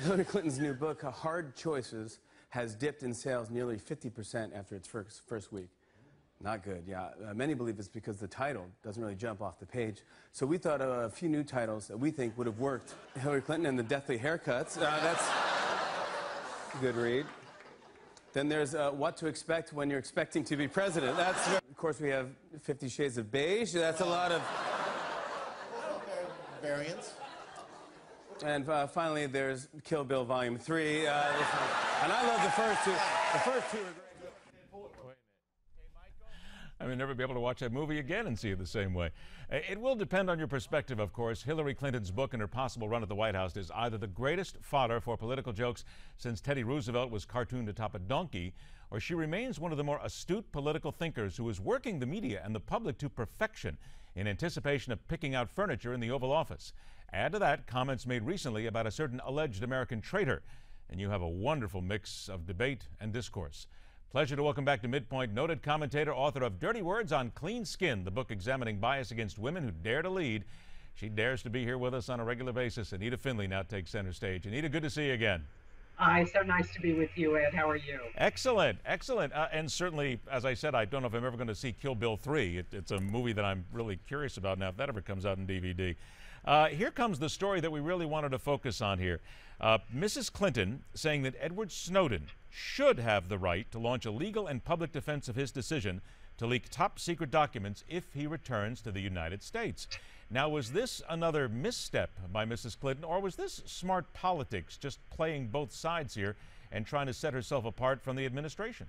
Hillary Clinton's new book, Hard Choices, has dipped in sales nearly 50% after its first week. Not good, yeah. Many believe it's because the title doesn't really jump off the page. So we thought of a few new titles that we think would have worked. Hillary Clinton and the Deathly Haircuts. That's a good read. Then there's What to Expect When You're Expecting to Be President. That's, of course, we have 50 Shades of Beige. That's a lot of variants. And finally, there's Kill Bill Volume 3. And I love the first two. The first two are great. I may never be able to watch that movie again and see it the same way. It will depend on your perspective, of course. Hillary Clinton's book and her possible run at the White House is either the greatest fodder for political jokes since Teddy Roosevelt was cartooned atop a donkey, or she remains one of the more astute political thinkers who is working the media and the public to perfection in anticipation of picking out furniture in the Oval Office. Add to that comments made recently about a certain alleged American traitor, and you have a wonderful mix of debate and discourse. Pleasure to welcome back to MidPoint noted commentator, author of Dirty Words on Clean Skin, the book examining bias against women who dare to lead. She dares to be here with us on a regular basis. Anita Finlay now takes center stage. Anita, good to see you again. Hi, so nice to be with you, Ed. How are you? Excellent, excellent. And certainly, as I said, I don't know if I'm ever going to see Kill Bill 3. It's a movie that I'm really curious about now, if that ever comes out in DVD. Here comes the story that we really wanted to focus on here. Mrs. Clinton saying that Edward Snowden should have the right to launch a legal and public defense of his decision to leak top secret documents if he returns to the United States. Now, was this another misstep by Mrs. Clinton, or was this smart politics, just playing both sides here and trying to set herself apart from the administration?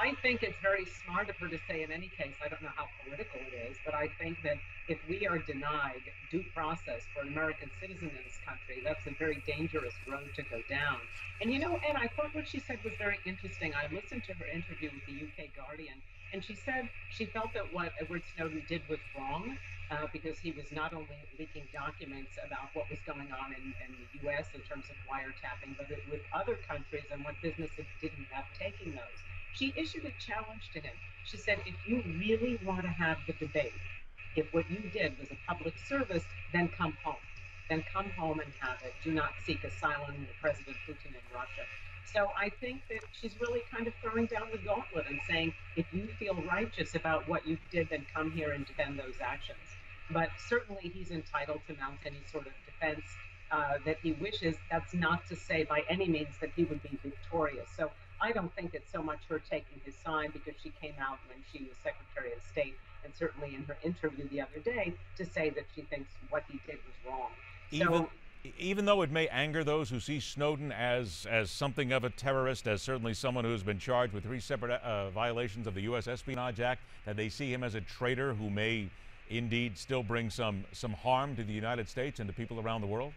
I think it's very smart of her to say in any case. I don't know how political it is, but I think that if we are denied due process for an American citizen in this country, that's a very dangerous road to go down. And you know, Ed, I thought what she said was very interesting. I listened to her interview with the UK Guardian, and she said she felt that what Edward Snowden did was wrong, because he was not only leaking documents about what was going on in the US in terms of wiretapping, but with other countries and what businesses didn't have taking those. She issued a challenge to him. She said, if you really want to have the debate, if what you did was a public service, then come home. Then come home and have it. Do not seek asylum with President Putin in Russia. So I think that she's really kind of throwing down the gauntlet and saying, if you feel righteous about what you did, then come here and defend those actions. But certainly he's entitled to mount any sort of defense that he wishes. That's not to say by any means that he would be victorious. So I don't think it's so much her taking his side, because she came out when she was Secretary of State, and certainly in her interview the other day, to say that she thinks what he did was wrong. Even though it may anger those who see Snowden as something of a terrorist, as certainly someone who has been charged with 3 separate violations of the U.S. Espionage Act, that they see him as a traitor who may indeed still bring some harm to the United States and to people around the world?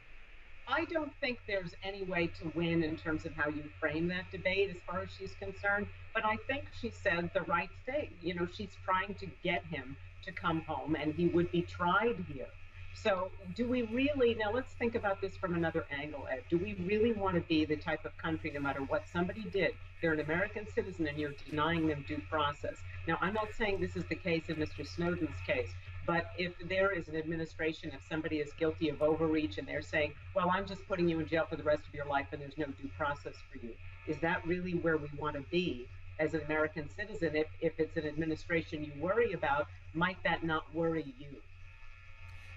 I don't think there's any way to win in terms of how you frame that debate as far as she's concerned, but I think she said the right thing. You know, she's trying to get him to come home, and he would be tried here. So do we really, now let's think about this from another angle, Ed. Do we really want to be the type of country, no matter what somebody did, they're an American citizen and you're denying them due process? Now, I'm not saying this is the case in Mr. Snowden's case, but if there is an administration, if somebody is guilty of overreach and they're saying, well, I'm just putting you in jail for the rest of your life and there's no due process for you, is that really where we want to be as an American citizen? If it's an administration you worry about, might that not worry you?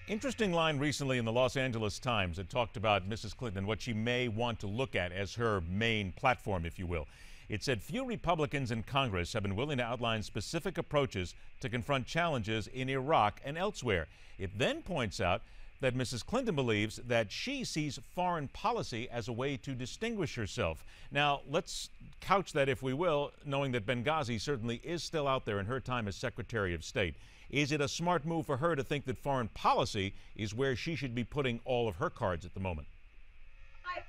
Interesting line recently in the Los Angeles Times that talked about Mrs. Clinton and what she may want to look at as her main platform, if you will. It said few Republicans in Congress have been willing to outline specific approaches to confront challenges in Iraq and elsewhere. It then points out that Mrs. Clinton believes that she sees foreign policy as a way to distinguish herself. Now, let's couch that, if we will, knowing that Benghazi certainly is still out there in her time as Secretary of State. Is it a smart move for her to think that foreign policy is where she should be putting all of her cards at the moment?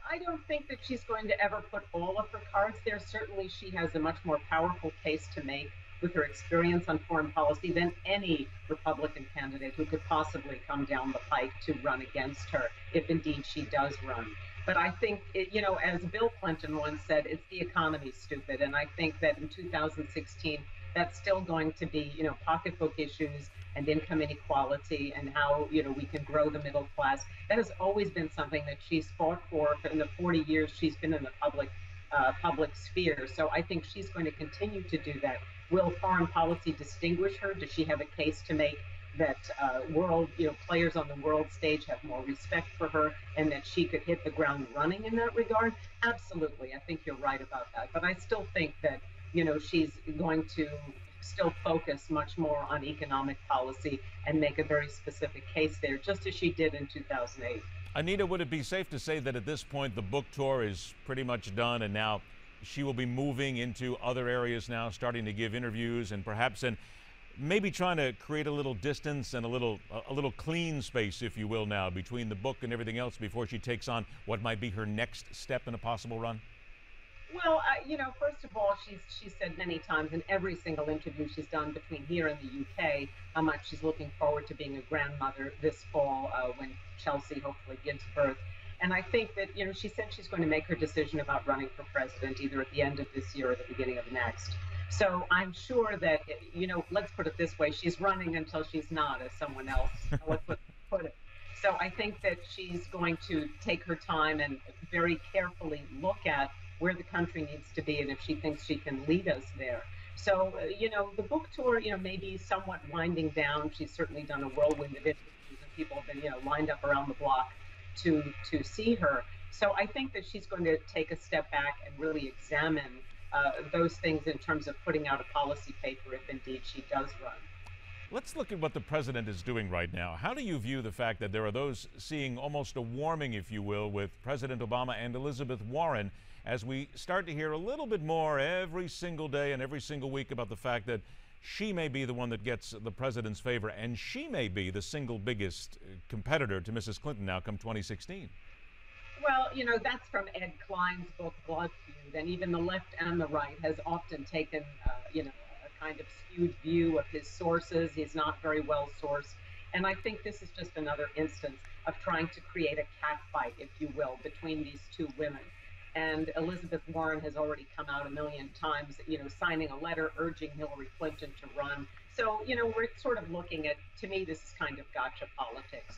I don't think that she's going to ever put all of her cards there. Certainly she has a much more powerful case to make with her experience on foreign policy than any Republican candidate who could possibly come down the pike to run against her, if indeed she does run. But I think, you know, as Bill Clinton once said, it's the economy, stupid. And I think that in 2016, that's still going to be, pocketbook issues and income inequality and how, we can grow the middle class. That has always been something that she's fought for in the 40 years she's been in the public sphere. So I think she's going to continue to do that. Will foreign policy distinguish her? Does she have a case to make that players on the world stage have more respect for her and that she could hit the ground running in that regard? Absolutely. I think you're right about that. But I still think that, she's going to still focus much more on economic policy and make a very specific case there, just as she did in 2008. Anita, would it be safe to say that at this point the book tour is pretty much done and now she will be moving into other areas now, starting to give interviews and perhaps maybe trying to create a little distance and a little clean space, if you will, now between the book and everything else before she takes on what might be her next step in a possible run? Well, first of all, she's said many times in every single interview she's done between here and the UK how much she's looking forward to being a grandmother this fall when Chelsea hopefully gives birth. And I think that, she said she's going to make her decision about running for president either at the end of this year or the beginning of next. So I'm sure that, let's put it this way, she's running until she's not, as someone else put it. So I think that she's going to take her time and very carefully look at where the country needs to be and if she thinks she can lead us there. So, the book tour, may be somewhat winding down. She's certainly done a whirlwind of interviews and people have been, lined up around the block to see her. So I think that she's going to take a step back and really examine those things in terms of putting out a policy paper if indeed she does run. Let's look at what the president is doing right now. How do you view the fact that there are those seeing almost a warming, if you will, with President Obama and Elizabeth Warren as we start to hear a little bit more every single day and every single week about the fact that she may be the one that gets the president's favor and she may be the single biggest competitor to Mrs. Clinton now come 2016? Well, that's from Ed Klein's book, Blood Feud, and even the left and the right has often taken, a kind of skewed view of his sources. He's not very well sourced. And I think this is just another instance of trying to create a catfight, if you will, between these two women. And Elizabeth Warren has already come out a million times, signing a letter urging Hillary Clinton to run. So, we're sort of looking at, to me, this is kind of gotcha politics.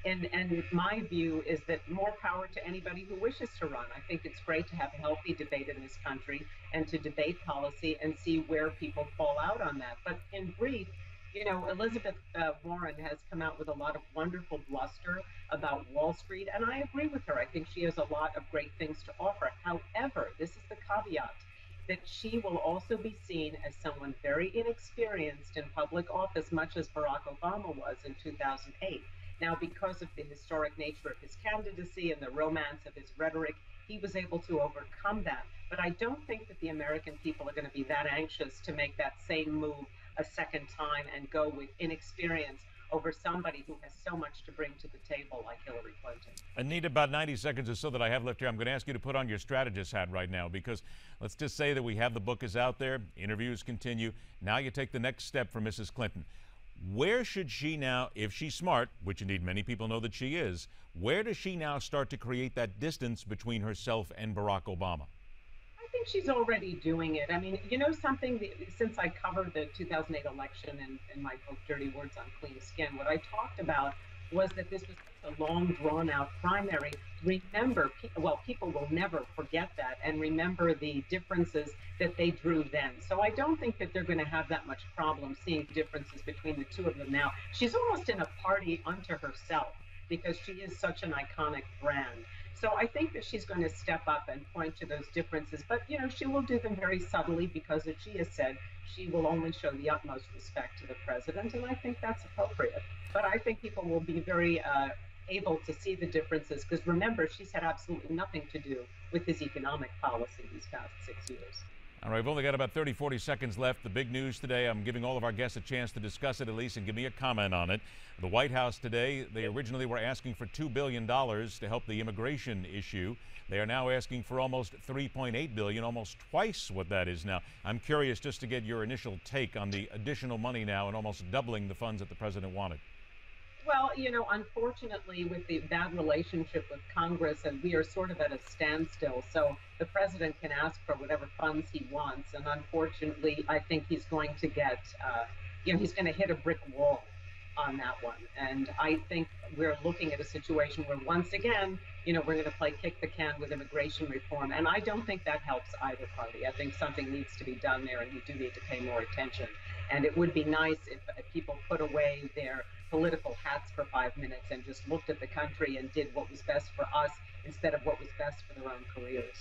And my view is that more power to anybody who wishes to run. I think it's great to have a healthy debate in this country and to debate policy and see where people fall out on that. But in brief, Elizabeth Warren has come out with a lot of wonderful bluster about Wall Street, and I agree with her. I think she has a lot of great things to offer. However, this is the caveat, that she will also be seen as someone very inexperienced in public office, much as Barack Obama was in 2008. Now, because of the historic nature of his candidacy and the romance of his rhetoric, he was able to overcome that. But I don't think that the American people are going to be that anxious to make that same move a second time and go with inexperience over somebody who has so much to bring to the table like Hillary Clinton. Anita, about 90 seconds or so that I have left here. I'm going to ask you to put on your strategist hat right now because let's just say that we have the book is out there, interviews continue. Now you take the next step for Mrs. Clinton. Where should she now, if she's smart, which indeed many people know that she is, where does she now start to create that distance between herself and Barack Obama? I think she's already doing it. I mean, something, since I covered the 2008 election in my book, Dirty Words on Clean Skin, what I talked about was that this was a long, drawn-out primary. Remember, people will never forget that and remember the differences that they drew then. So I don't think that they're going to have that much problem seeing differences between the two of them now. She's almost in a party unto herself because she is such an iconic brand. So I think that she's going to step up and point to those differences. But, she will do them very subtly because, as she has said, she will only show the utmost respect to the president. And I think that's appropriate. But I think people will be very able to see the differences because, remember, she's had absolutely nothing to do with his economic policy these past 6 years. All right, we've only got about 30, 40 seconds left. The big news today, I'm giving all of our guests a chance to discuss it at least and give me a comment on it. The White House today, they originally were asking for $2 billion to help the immigration issue. They are now asking for almost $3.8 billion, almost twice what that is now. I'm curious just to get your initial take on the additional money now and almost doubling the funds that the president wanted. Well, unfortunately, with the bad relationship with Congress, and we are sort of at a standstill. So the president can ask for whatever funds he wants, and unfortunately, I think he's going to he's going to hit a brick wall on that one. And I think we're looking at a situation where once again, we're going to play kick the can with immigration reform. And I don't think that helps either party. I think something needs to be done there, and we do need to pay more attention. And it would be nice if people put away their political hats for 5 minutes and just looked at the country and did what was best for us instead of what was best for their own careers.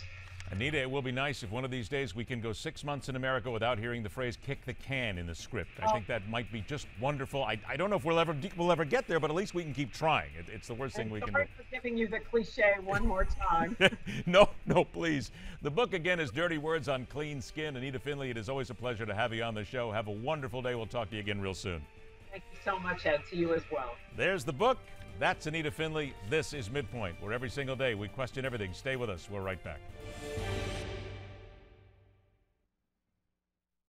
Anita, it will be nice if one of these days we can go 6 months in America without hearing the phrase kick the can in the script. I think that might be just wonderful. I don't know if we'll ever get there, but at least we can keep trying. It's the worst thing we can do. Sorry for giving you the cliche one more time. No, please. The book, again, is Dirty Words on Clean Skin. Anita Finlay, it is always a pleasure to have you on the show. Have a wonderful day. We'll talk to you again real soon. Thank you so much, Ed. To you as well. There's the book. That's Anita Finlay. This is MidPoint, where every single day we question everything. Stay with us. We're right back.